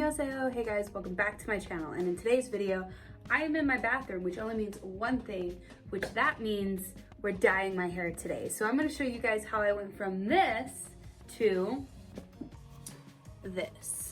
Annyeonghaseyo. Hey guys, welcome back to my channel. And in today's video, I am in my bathroom, which only means one thing, which that means we're dyeing my hair today. So I'm gonna show you guys how I went from this to this.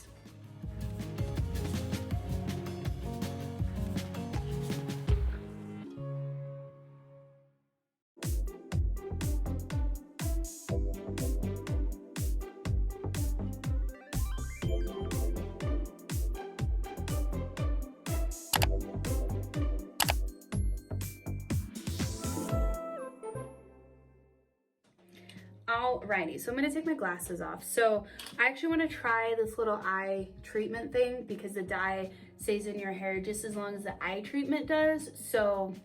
Alrighty, so I'm gonna take my glasses off. So I actually wanna try this little eye treatment thing because the dye stays in your hair just as long as the eye treatment does. So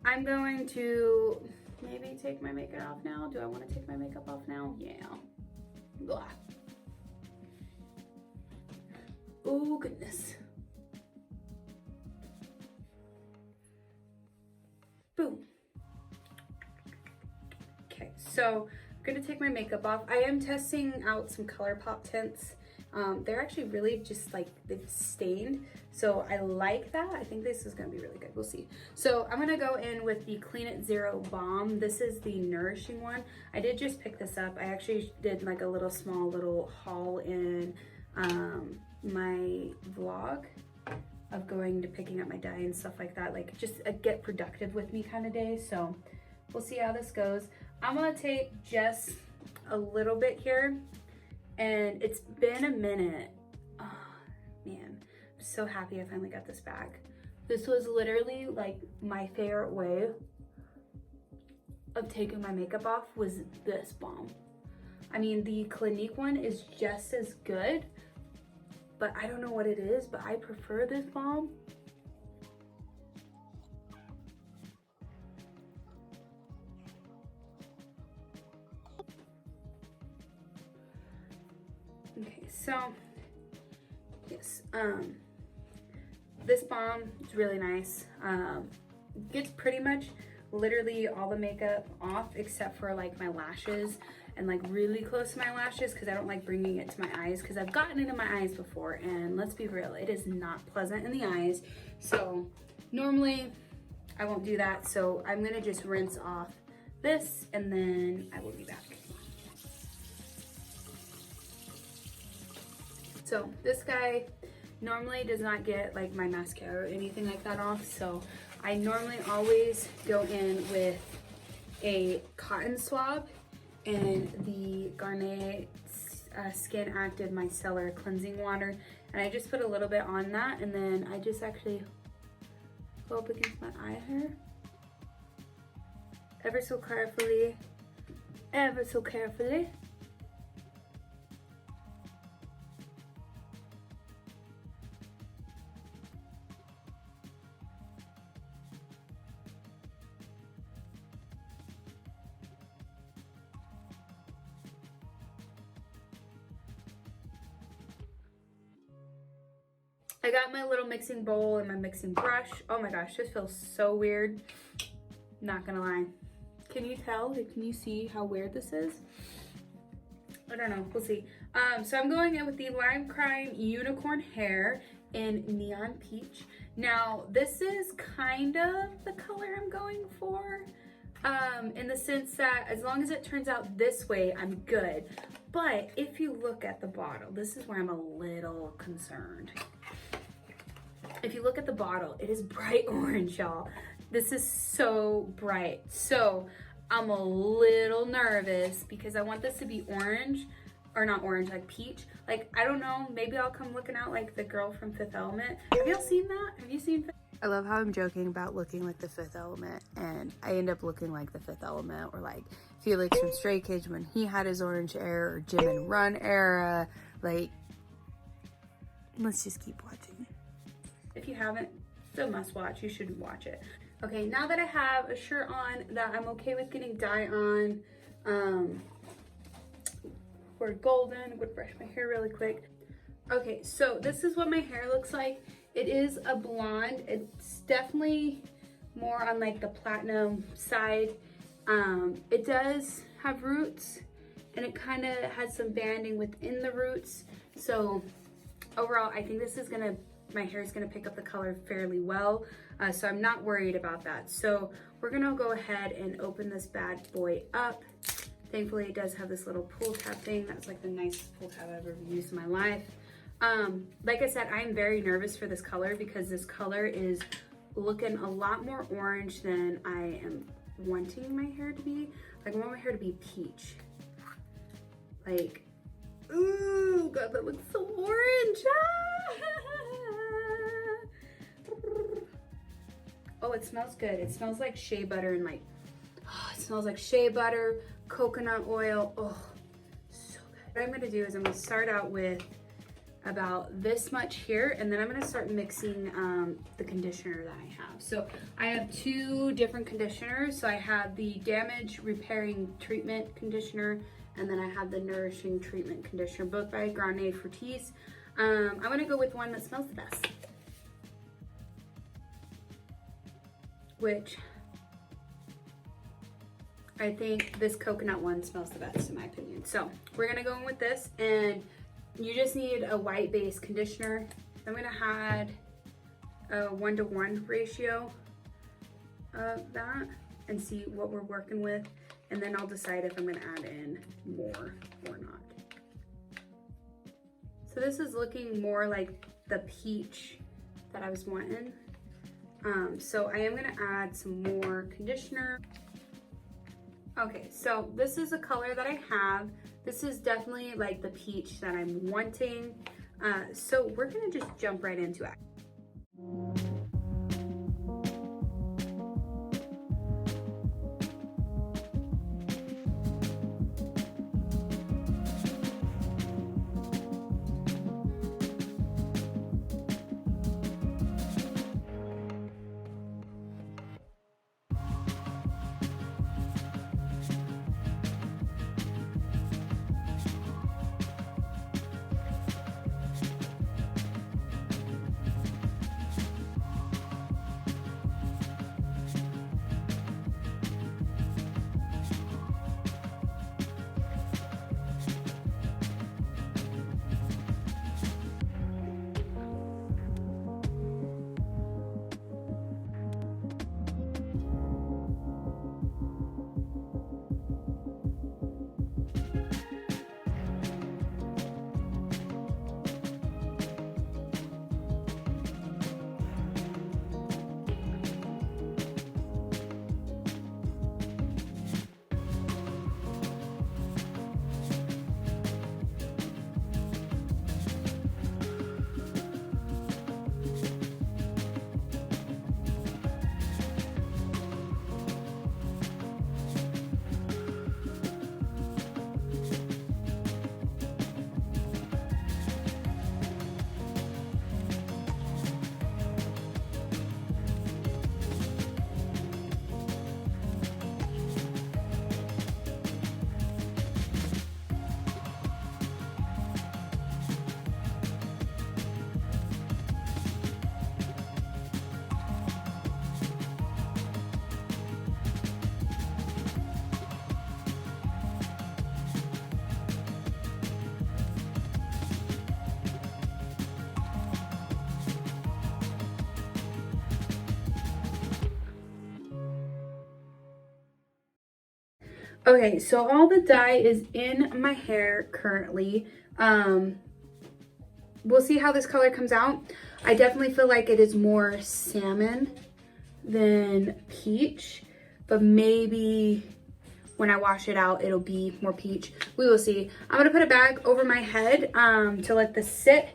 I'm going to maybe take my makeup off now. Do I wanna take my makeup off now? Yeah. Blah. Oh goodness. Boom. Okay, so I'm gonna take my makeup off. I am testing out some ColourPop tints. They're actually really just like, they've stained. So I like that. I think this is gonna be really good. We'll see. So I'm gonna go in with the Clean It Zero Balm. This is the nourishing one. I did just pick this up. I actually did like a small little haul in my vlog of going to picking up my dye and stuff like that. Like just a get productive with me kind of day. So we'll see how this goes. I'm gonna take just a little bit here, and it's been a minute. Oh man, I'm so happy I finally got this back. This was literally like my favorite way of taking my makeup off was this balm. I mean, the Clinique one is just as good, but I don't know what it is, but I prefer this balm. Okay, so yes, this balm is really nice. Gets pretty much literally all the makeup off except for like my lashes and like really close to my lashes because I don't like bringing it to my eyes because I've gotten it in my eyes before, and let's be real, it is not pleasant in the eyes. So normally I won't do that. So I'm gonna just rinse off this and then I will be back. So this guy normally does not get like my mascara or anything like that off. So I normally always go in with a cotton swab and the Garnier Skin Active Micellar Cleansing Water. And I just put a little bit on that, and then I just actually go up against my eye hair. Ever so carefully, ever so carefully. I got my little mixing bowl and my mixing brush. Oh my gosh, this feels so weird. Not gonna lie. Can you tell? Can you see how weird this is? I don't know, we'll see. So I'm going in with the LimeCrime Unicorn Hair in Neon Peach. Now, this is kind of the color I'm going for. In the sense that as long as it turns out this way, I'm good. But if you look at the bottle, this is where I'm a little concerned. If you look at the bottle, it is bright orange, y'all. This is so bright. So I'm a little nervous because I want this to be orange, or not orange, like peach. Like, I don't know, maybe I'll come looking out like the girl from Fifth Element. Have y'all seen that? Have you seen Fifth? I love how I'm joking about looking like the Fifth Element, and I end up looking like the Fifth Element, or like Felix from Stray Kids when he had his orange hair, or Jim and Run era. Like, let's just keep watching. If you haven't, it's a must watch. You should watch it. Okay, now that I have a shirt on that I'm okay with getting dye on, we're golden. I'm gonna brush my hair really quick. Okay, so this is what my hair looks like. It is a blonde. It's definitely more on like the platinum side. It does have roots, and it kind of has some banding within the roots. So overall, I think this is gonna, my hair is gonna pick up the color fairly well. So I'm not worried about that. So we're gonna go ahead and open this bad boy up. Thankfully it does have this little pull tab thing. That's like the nicest pull tab I've ever used in my life. Like I said, I'm very nervous for this color because this color is looking a lot more orange than I am wanting my hair to be. Like I want my hair to be peach. Like, ooh, God, that looks so orange. Oh, it smells good. It smells like shea butter and like, oh, it smells like shea butter, coconut oil. Oh, so good. What I'm gonna do is I'm gonna start out with about this much here, and then I'm gonna start mixing the conditioner that I have. So I have two different conditioners. So I have the damage repairing treatment conditioner, and then I have the nourishing treatment conditioner, both by Grande Fructis. I'm gonna go with one that smells the best, which I think this coconut one smells the best in my opinion. So we're gonna go in with this, and you just need a white base conditioner. I'm gonna add a 1-to-1 ratio of that and see what we're working with. And then I'll decide if I'm gonna add in more or not. So this is looking more like the peach that I was wanting. So I am gonna add some more conditioner. Okay, so this is the color that I have. This is definitely like the peach that I'm wanting. So we're gonna just jump right into it. Okay, so all the dye is in my hair currently. We'll see how this color comes out. I definitely feel like it is more salmon than peach, but maybe when I wash it out, it'll be more peach. We will see. I'm gonna put a bag over my head to let this sit.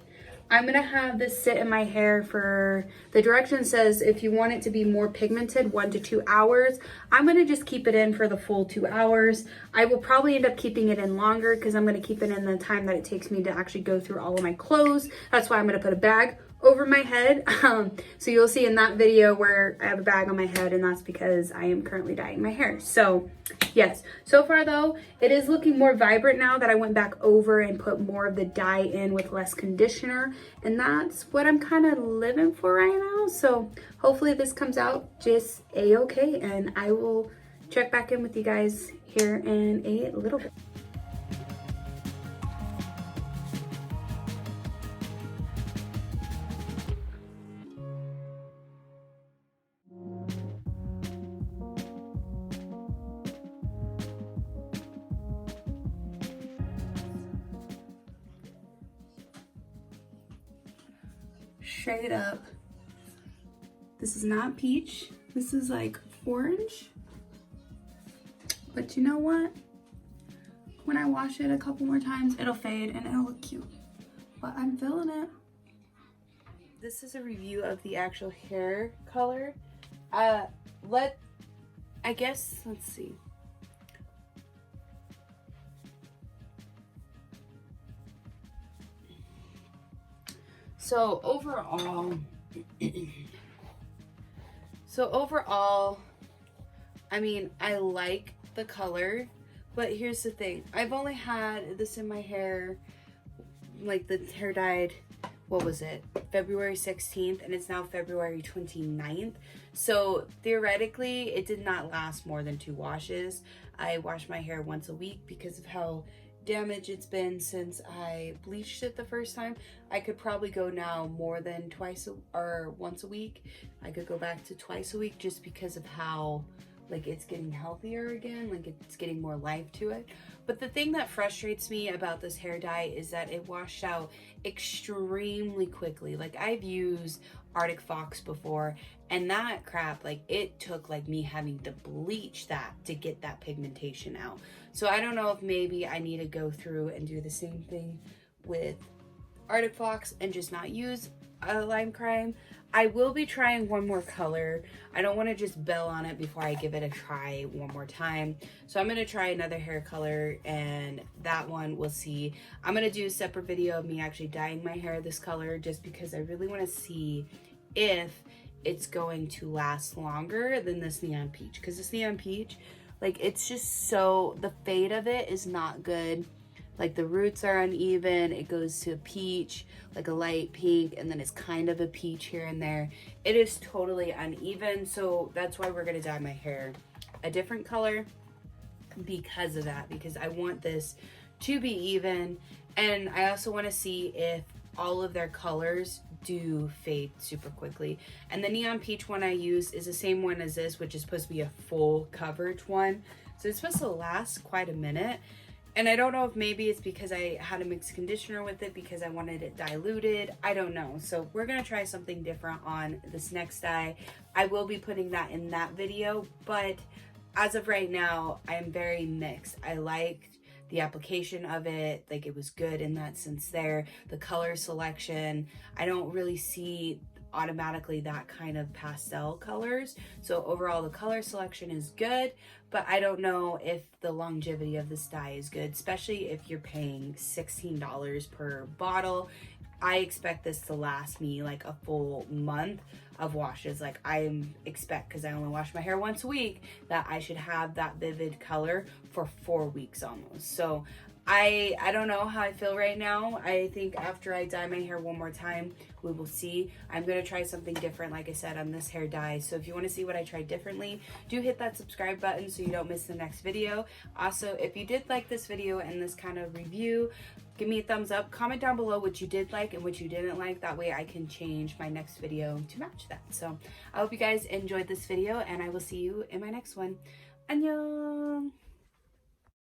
I'm gonna have this sit in my hair for, the direction says if you want it to be more pigmented, 1 to 2 hours. I'm gonna just keep it in for the full 2 hours. I will probably end up keeping it in longer because I'm gonna keep it in the time that it takes me to actually go through all of my clothes. That's why I'm gonna put a bag over my head. So you'll see in that video where I have a bag on my head, and that's because I am currently dyeing my hair. So yes, so far though, it is looking more vibrant now that I went back over and put more of the dye in with less conditioner, and that's what I'm kind of living for right now. So hopefully this comes out just a-okay, and I will check back in with you guys here in a little bit. straight up. This is not peach. This is like orange. But you know what? When I wash it a couple more times, it'll fade and it'll look cute. But I'm feeling it. This is a review of the actual hair color. Let's see. So overall, I mean, I like the color, but here's the thing. I've only had this in my hair, like the hair dyed, what was it, February 16th, and it's now February 29th. So theoretically, it did not last more than 2 washes. I wash my hair once a week because of how damaged it's been since I bleached it the first time. I could probably go now more than once a week. I could go back to twice a week just because of how like it's getting healthier again, like it's getting more life to it. But the thing that frustrates me about this hair dye is that it washed out extremely quickly. Like I've used Arctic Fox before, and that crap, like it took like me having to bleach that to get that pigmentation out. So I don't know if maybe I need to go through and do the same thing with Arctic Fox and just not use LimeCrime. I will be trying one more color. I don't want to just bail on it before I give it a try one more time. So I'm going to try another hair color, and that one we'll see. I'm going to do a separate video of me actually dyeing my hair this color just because I really want to see if it's going to last longer than this neon peach. Because this neon peach, like it's just so, the fade of it is not good. Like the roots are uneven. It goes to a peach, like a light pink, and then it's kind of a peach here and there. It is totally uneven, so that's why we're gonna dye my hair a different color because of that, because I want this to be even, and I also want to see if all of their colors do fade super quickly. And the neon peach one I use is the same one as this, which is supposed to be a full coverage one, so it's supposed to last quite a minute. And I don't know if maybe it's because I had a mixed conditioner with it because I wanted it diluted. I don't know. So we're going to try something different on this next dye. I will be putting that in that video, but as of right now, I'm very mixed. I liked the application of it. Like it was good in that sense there. The color selection, I don't really see automatically that kind of pastel colors. So overall the color selection is good, but I don't know if the longevity of this dye is good, especially if you're paying $16 per bottle. I expect this to last me like a full month of washes. Like I expect, because I only wash my hair once a week, that I should have that vivid color for 4 weeks almost. So I don't know how I feel right now. I think after I dye my hair one more time, we will see. I'm going to try something different, like I said, on this hair dye. So if you want to see what I tried differently, do hit that subscribe button so you don't miss the next video. Also, if you did like this video and this kind of review, give me a thumbs up. Comment down below what you did like and what you didn't like. That way I can change my next video to match that. So I hope you guys enjoyed this video, and I will see you in my next one. Annyeong!